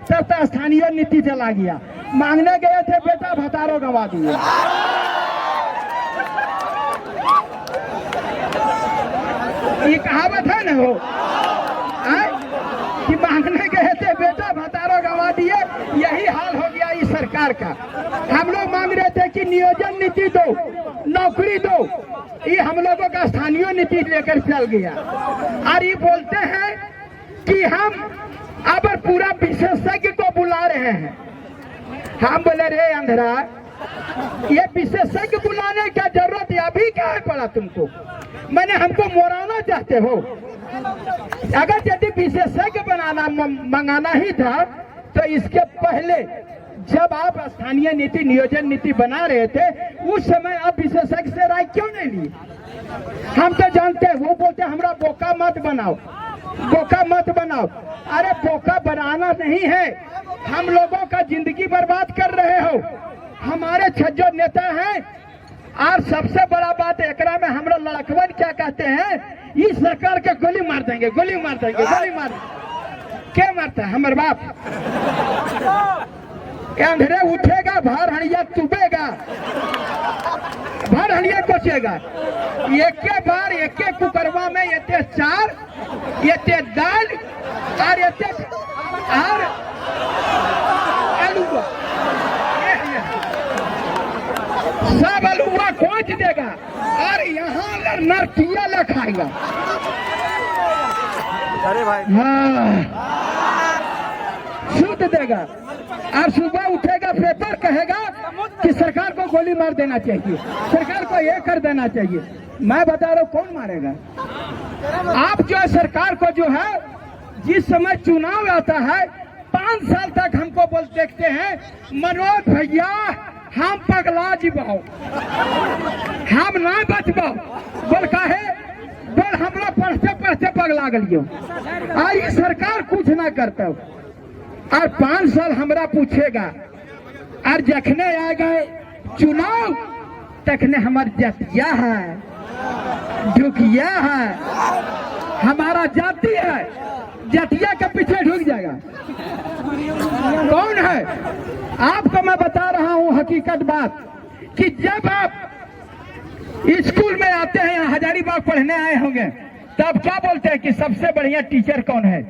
तब तो स्थानीय नीति चला गया। मांगने गए थे बेटा भतारो गंवा दिए। ये कहावत है ना हो कि मांगने गए थे बेटा भतारो गंवा दिए। यही हाल हो गया इस सरकार का। हम लोग मांग रहे थे कि नियोजन नीति दो, नौकरी दो, ये हम लोगों का स्थानीय नीति लेकर चल गया। और ये बोलते हैं कि हम अब पूरा विशेषज्ञ को बुला रहे हैं। हम बोले रे अंधरा, ये विशेषज्ञ बुलाने का जरूरत अभी क्या है पड़ा तुमको? मैंने हमको मोड़ाना चाहते हो? अगर यदि विशेषज्ञ बनाना मंगाना ही था तो इसके पहले जब आप स्थानीय नीति नियोजन नीति बना रहे थे उस समय आप विशेषज्ञ से राय क्यों नहीं ली? हम तो जानते हैं, वो बोलते हमरा बोका मत बनाओ, बोका मत बनाओ। अरे बोका बनाना नहीं है, हम लोगों का जिंदगी बर्बाद कर रहे हो। हमारे छज्जो नेता हैं। और सबसे बड़ा बात एकरा में हमरा लड़कवन क्या कहते हैं, इस सरकार के गोली मार देंगे, गोली मार देंगे, गोली मार देंगे। क्या मारता है हमारे बाप? अंधेरे उठेगा भार हड़िया तुबेगा, भार हड़िया कोचेगा। एक बार एक कुकरवा में ये चार, ये दाल और ये और आलूआ, सब आलूआ कोच देगा और यहाँ नरकिया ला खाएगा। अरे भाई हाँ, सूत देगा और सुबह उठेगा पेपर कहेगा कि सरकार को गोली मार देना चाहिए, सरकार को ये कर देना चाहिए। मैं बता रहा हूँ कौन मारेगा? आप जो है सरकार को जो है, जिस समय चुनाव आता है 5 साल तक हमको बोल देखते हैं मनोज भैया हम पगला जीवाओ, हम ना बचबाओ। बोल काहे? बोल हमरा पढ़ते पढ़ते पगला गलियो। और ये सरकार कुछ ना करता और 5 साल हमरा पूछेगा और जखने आ गए चुनाव तखने हमार जतिया है, ढुकिया है, हमारा जाति है, जतिया के पीछे ढुक जाएगा। कौन है? आपको मैं बता रहा हूं हकीकत बात कि जब आप स्कूल में आते हैं, हजारीबाग पढ़ने आए होंगे, तब क्या बोलते हैं कि सबसे बढ़िया टीचर कौन है?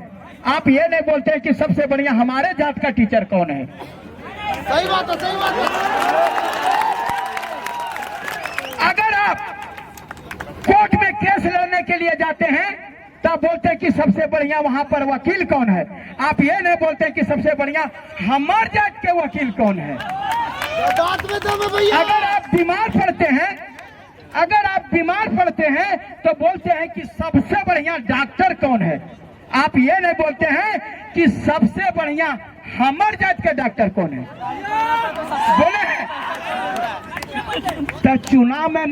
आप ये नहीं बोलते हैं कि सबसे बढ़िया हमारे जात का टीचर कौन है। सही बात है, सही बात है। अगर आप कोर्ट में केस लड़ने के लिए जाते हैं तब बोलते हैं कि सबसे बढ़िया वहां पर वकील कौन है। आप ये नहीं बोलते कि सबसे बढ़िया हमारे जात के वकील कौन है। बात में तो मैं भैया, अगर आप बीमार पड़ते हैं, अगर आप बीमार पड़ते हैं तो बोलते हैं कि सबसे बढ़िया डॉक्टर कौन है। आप ये नहीं बोलते हैं कि सबसे बढ़िया हमारे जात के डॉक्टर कौन है। बोले हैं तो चुनाव में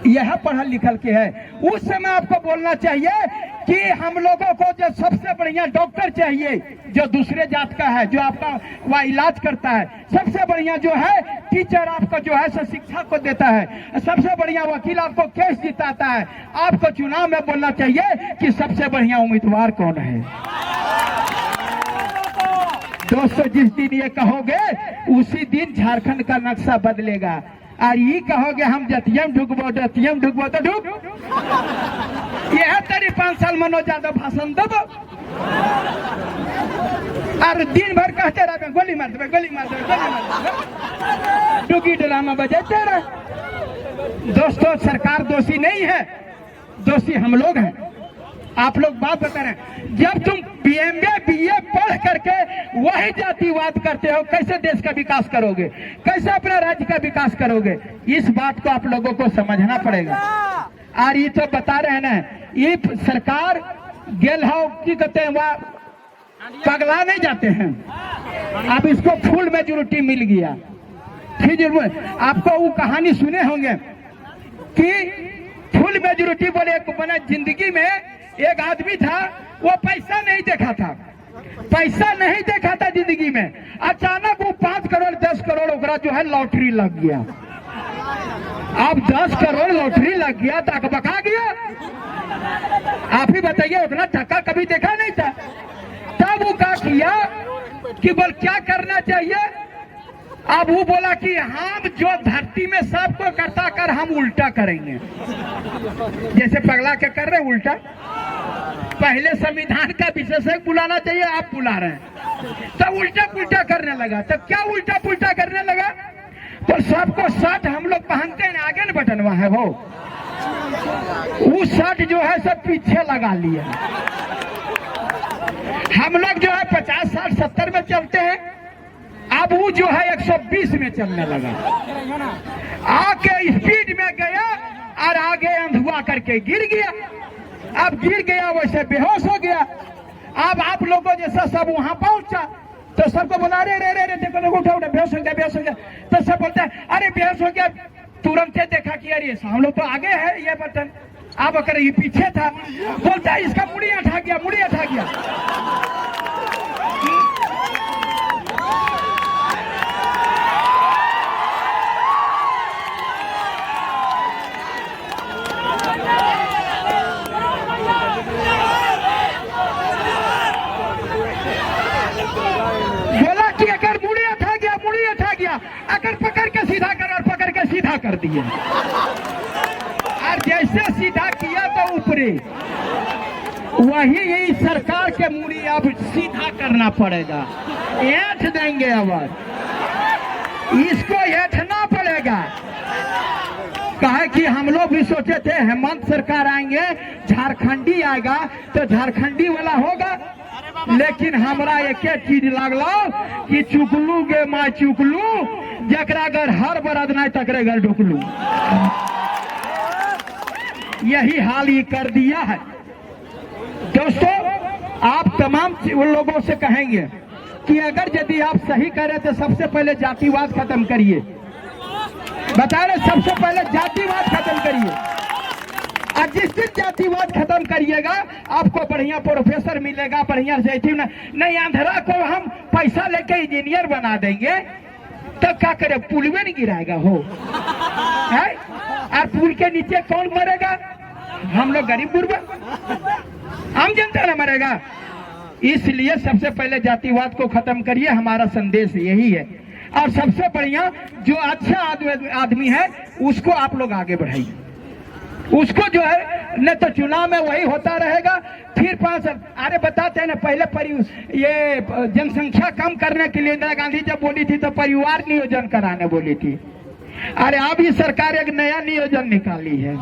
यह पढ़ल लिखल के है। उस समय आपको बोलना चाहिए कि हम लोगों को जो सबसे बढ़िया डॉक्टर चाहिए जो दूसरे जात का है, जो आपका वह इलाज करता है। सबसे बढ़िया जो है टीचर आपका जो है शिक्षा को देता है। सबसे बढ़िया वकील आपको केस जिताता है। आपको चुनाव में बोलना चाहिए कि सबसे बढ़िया उम्मीदवार कौन है। दोस्तों, जिस दिन ये कहोगे उसी दिन झारखंड का नक्शा बदलेगा। और ये कहोगे हम जतियम ढुकबो, जतियम ढुकबो तो ढुक। यह तेरी 5 साल मनोज यादव भाषण दबो और दिन भर कहते रहे गोली मार दे, गोली मार दे, गोली मार दे, डुगी ड्रामा बजाते रहे। दोस्तों, सरकार दोषी नहीं है, दोषी हम लोग हैं। आप लोग बात बता रहे हैं, जब तुम बीएमए बीए पढ़ करके वही जातिवाद करते हो, कैसे देश का विकास करोगे, कैसे अपने राज्य का विकास करोगे? इस बात को आप लोगों को समझना पड़ेगा। और ये तो बता रहे हैं ना, ये सरकार गेल हो की कहते हैं वह पगला नहीं जाते हैं। अब इसको फुल मेजोरिटी मिल गया। फिर आपको वो कहानी सुने होंगे कि फुल मेजोरिटी बोले बना जिंदगी में एक आदमी था, वो पैसा नहीं देखा था, पैसा नहीं देखा था जिंदगी में। अचानक वो 5 करोड़ 10 करोड़ ओकरा जो है लॉटरी लग गया। अब 10 करोड़ लॉटरी लग गया तो अकबका गया। आप ही बताइए, उतना टका कभी देखा नहीं था। तब वो क्या किया, कि बोल क्या करना चाहिए। अब वो बोला कि हम जो धरती में सबको करता कर हम उल्टा करेंगे, जैसे पगला के कर रहे उल्टा। पहले संविधान का विशेषज्ञ बुलाना चाहिए, आप बुला रहे हैं, तो उल्टा पुल्टा करने लगा। तो क्या उल्टा पुल्टा करने लगा, तो सबको शर्ट हम लोग पहनते हैं आगे न बटनवा है वो शर्ट जो है सब पीछे लगा लिया। हम लोग जो है 50, 60, 70 में चलते हैं, अब वो जो है 120 में चलने लगा। आके स्पीड में गया और आगे अंधुआ करके गिर गया। अब गिर गया वैसे बेहोश हो गया। अब आप लोगों जैसा सब वहां पहुंचा तो सबको बोला रे रे रे रे देखो देखो उठा उठा, बेहोश हो गया बेहोश हो गया। तो सब बोलते हैं अरे बेहोश हो गया, तुरंत देखा कि अरे हम लोग तो आगे है ये बटन, अब अगर ये पीछे था। बोलता है इसका मुड़ी उठा गया, मुड़ी उठा गया। बोला कि अगर मुड़ी उठा गया, मुड़ी उठा गया, अगर पकड़ के सीधा कर, और पकड़ के सीधा कर दिया। और जैसे सीधा किया तो ऊपरी वही यही सरकार के मुड़ी अब सीधा करना पड़ेगा, ऐठ देंगे। अब इसको ऐठना पड़ेगा। कहे कि हम लोग भी सोचे थे हेमंत सरकार आएंगे, झारखंडी आएगा तो झारखंडी वाला होगा, लेकिन हमरा एक चीज लगलो कि चुकलू गे माँ चुकलू, जकरा घर हर बरद नहीं तकरे घर ढुकलू। यही हाल ये कर दिया है। दोस्तों, आप तमाम उन लोगों से कहेंगे कि अगर यदि आप सही करें तो सबसे पहले जातिवाद खत्म करिए। बता रहे सबसे पहले जातिवाद खत्म करिए। और जिस दिन जातिवाद खत्म करिएगा आपको बढ़िया प्रोफेसर मिलेगा, बढ़िया से नहीं। आंध्रा को हम पैसा लेके इंजीनियर बना देंगे तो क्या करे, पुल में नहीं गिराएगा हो है? और पुल के नीचे कौन मरेगा? हम लोग गरीब गुरबा, आम जनता ना मरेगा। इसलिए सबसे पहले जातिवाद को खत्म करिए, हमारा संदेश यही है। और सबसे बढ़िया जो अच्छा आदमी है उसको आप लोग आगे बढ़ाइए। उसको जो है न तो चुनाव में वही होता रहेगा, फिर 5 अरे बताते हैं ना, पहले ये जनसंख्या कम करने के लिए इंदिरा गांधी जब बोली थी तो परिवार नियोजन कराने बोली थी। अरे अब ये सरकार एक नया नियोजन निकाली है।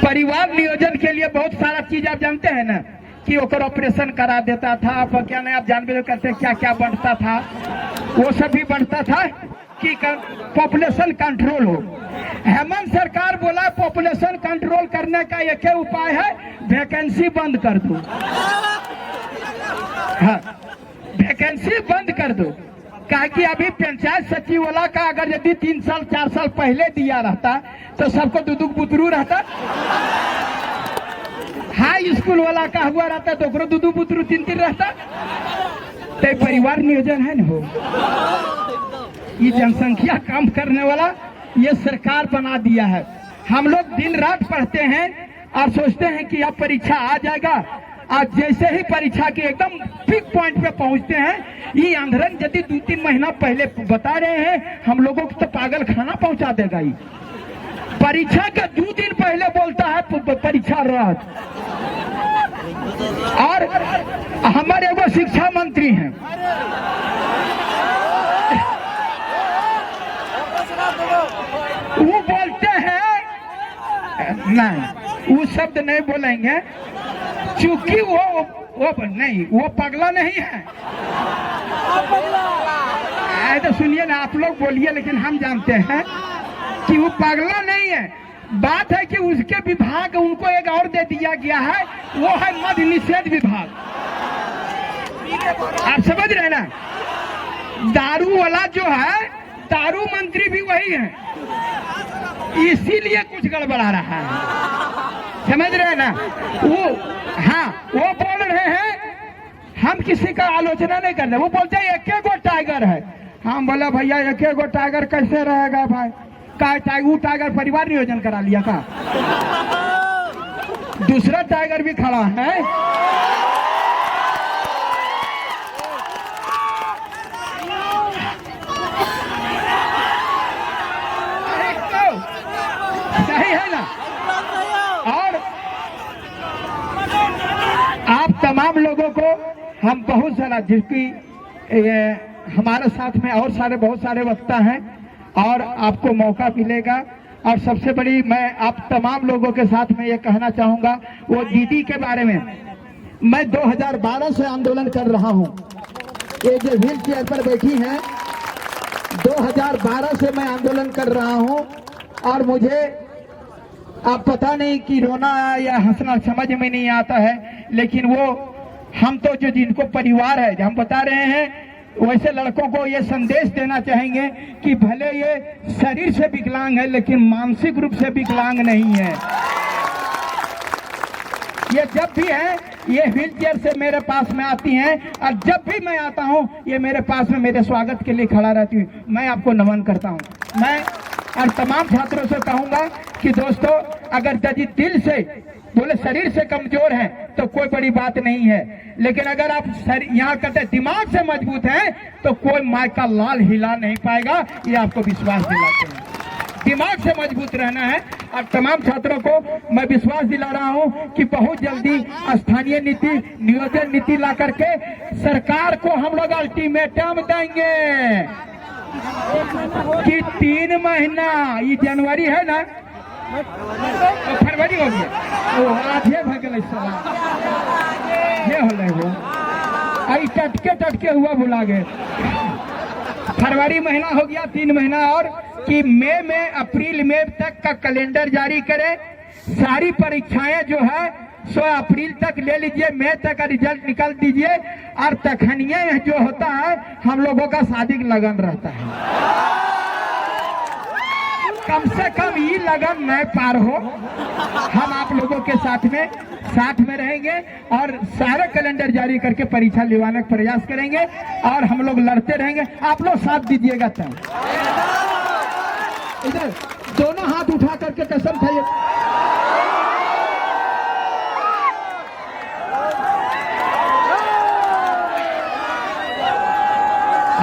परिवार नियोजन के लिए बहुत सारा चीज आप जानते हैं ना, कि ओकर ऑपरेशन करा देता था, आप क्या नहीं आप जानबे करते क्या क्या बढ़ता था, वो सब भी बढ़ता था कि पॉपुलेशन कंट्रोल हो। हेमंत सरकार बोला पॉपुलेशन कंट्रोल करने का एक ही उपाय है, वैकेंसी बंद कर दो। हाँ, वैकेंसी बंद कर दो। कहा कि अभी पंचायत सचिव वाला का अगर यदि 3 साल 4 साल पहले दिया रहता तो सबको दुदुक बुतरू रहता। हाई स्कूल वाला का हुआ रहता तो दुदू बुतरू 3 रहता। तो परिवार नियोजन है न हो, ये जनसंख्या कम करने वाला ये सरकार बना दिया है। हम लोग दिन रात पढ़ते हैं और सोचते हैं कि अब परीक्षा आ जाएगा, आज जैसे ही परीक्षा के एकदम पीक पॉइंट पे पहुंचते हैं, ये आंदोलन यदि 2-3 महीना पहले बता रहे हैं हम लोगों को तो पागल खाना पहुंचा देगा। ये परीक्षा के 2 दिन पहले बोलता है परीक्षा रद्द। और हमारे वो शिक्षा मंत्री हैं, वो बोलते हैं नहीं, वो शब्द नहीं बोलेंगे क्योंकि वो नहीं, वो पगला नहीं है। तो सुनिए ना, आप लोग बोलिए, लेकिन हम जानते हैं कि वो पगला नहीं है। बात है कि उसके विभाग उनको एक और दे दिया गया है, वो है मद्य निषेध विभाग। आप समझ रहे हैं ना, दारू वाला जो है, दारू मंत्री भी वही है, इसीलिए कुछ गड़बड़ा रहा है। समझ रहे हैं ना, वो बोल रहे हैं हम किसी का आलोचना नहीं कर रहे। वो बोलते हैं एक गो टाइगर है, हम बोला भैया एक गो टाइगर कैसे रहेगा भाई, का टाइगर परिवार नियोजन करा लिया का, दूसरा टाइगर भी खड़ा है। वाला, जिसकी हमारे साथ में और बहुत सारे वक्ता हैं और आपको मौका मिलेगा। और सबसे बड़ी मैं आप तमाम लोगों के साथ में ये कहना चाहूंगा, वो दीदी के बारे में। मैं 2012 से आंदोलन कर रहा हूं। ये जो व्हील चेयर पर बैठी हैं, 2012 से मैं आंदोलन कर रहा हूं और मुझे आप पता नहीं कि रोना या हंसना समझ में नहीं आता है, लेकिन वो हम तो जो जिनको परिवार है, हम बता रहे हैं, वैसे लड़कों को ये संदेश देना चाहेंगे कि भले ये शरीर से विकलांग है लेकिन मानसिक रूप से विकलांग नहीं है। ये जब भी है, ये व्हील चेयर से मेरे पास में आती हैं और जब भी मैं आता हूं ये मेरे पास में मेरे स्वागत के लिए खड़ा रहती हूँ। मैं आपको नमन करता हूं। मैं और तमाम छात्रों से कहूंगा कि दोस्तों, अगर यदि दिल से बोले शरीर से कमजोर हैं तो कोई बड़ी बात नहीं है, लेकिन अगर आप यहाँ कहते दिमाग से मजबूत हैं तो कोई माय का लाल हिला नहीं पाएगा। ये आपको विश्वास दिलाते हैं, दिमाग से मजबूत रहना है। और तमाम छात्रों को मैं विश्वास दिला रहा हूं कि बहुत जल्दी स्थानीय नीति, नियोजन नीति ला करके सरकार को हम लोग अल्टीमेटम देंगे कि 3 महीना, ये जनवरी है ना, फरवरी हो गया, वो आधे भगल ये हो आई टटके हुआ भुला गए। फरवरी महीना हो गया, 3 महीना और कि मई में, अप्रैल में तक का कैलेंडर जारी करे। सारी परीक्षाएं जो है सो अप्रैल तक ले लीजिए, मई तक का रिजल्ट निकाल दीजिए और तखनिए जो होता है हम लोगों का शादी लगन रहता है। कम से कम ये लगन न पार हो, हम आप लोगों के साथ में रहेंगे और सारे कैलेंडर जारी करके परीक्षा लिवाने का प्रयास करेंगे और हम लोग लड़ते रहेंगे। आप लोग साथ दीजिएगा तब। इधर दोनों हाथ उठा करके कसम खाइए।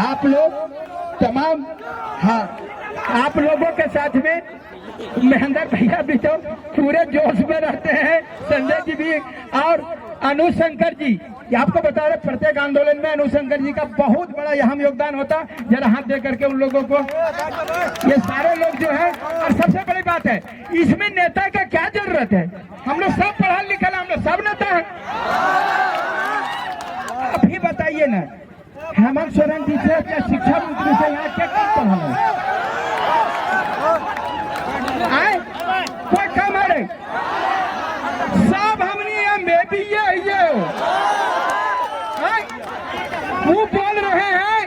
आप लोग तमाम, हाँ, आप लोगों के साथ में महेंद्र भैया भी तो पूरे जोश में रहते हैं, संजय जी भी और अनुशंकर जी। आपको बता रहे प्रत्येक आंदोलन में अनुशंकर जी का बहुत बड़ा अहम योगदान होता। जरा हाथ दे करके उन लोगों को, ये सारे लोग जो है। और सबसे बड़ी बात है, इसमें नेता का क्या जरूरत है? हम लोग सब पढ़ा लिखा, हम लोग सब नेता है। अभी बताइए ना, हेमंत सोरेन जी से क्या शिक्षा मंत्री से यहाँ क्या काम पढ़ा आए? कोई काम है? सब हमने में भी ये वो बोल रहे हैं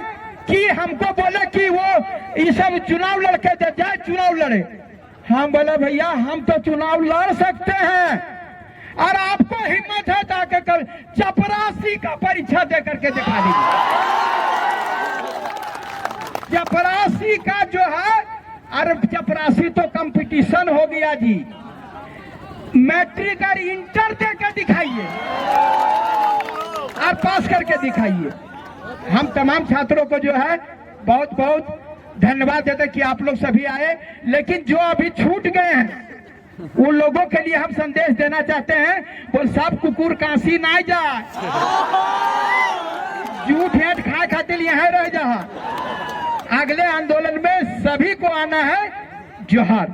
कि हमको बोले कि वो ये सब चुनाव लड़के जाए, चुनाव लड़े। हम बोले भैया हम तो चुनाव लड़ सकते हैं और आपको हिम्मत है जाकर कल चपरासी का परीक्षा दे करके दिखा दीजिए। चपरासी का जो है, अरे चपरासी तो कंपटीशन हो गया जी। मैट्रिक और इंटर देकर दिखाइए और पास करके दिखाइए। हम तमाम छात्रों को जो है बहुत बहुत धन्यवाद देते कि आप लोग सभी आए, लेकिन जो अभी छूट गए हैं उन लोगों के लिए हम संदेश देना चाहते हैं। वो सब कुकुर काशी ना जाए, जूठ हेट खाए खातिर यहाँ रह जा। अगले आंदोलन में सभी को आना है। जोहार।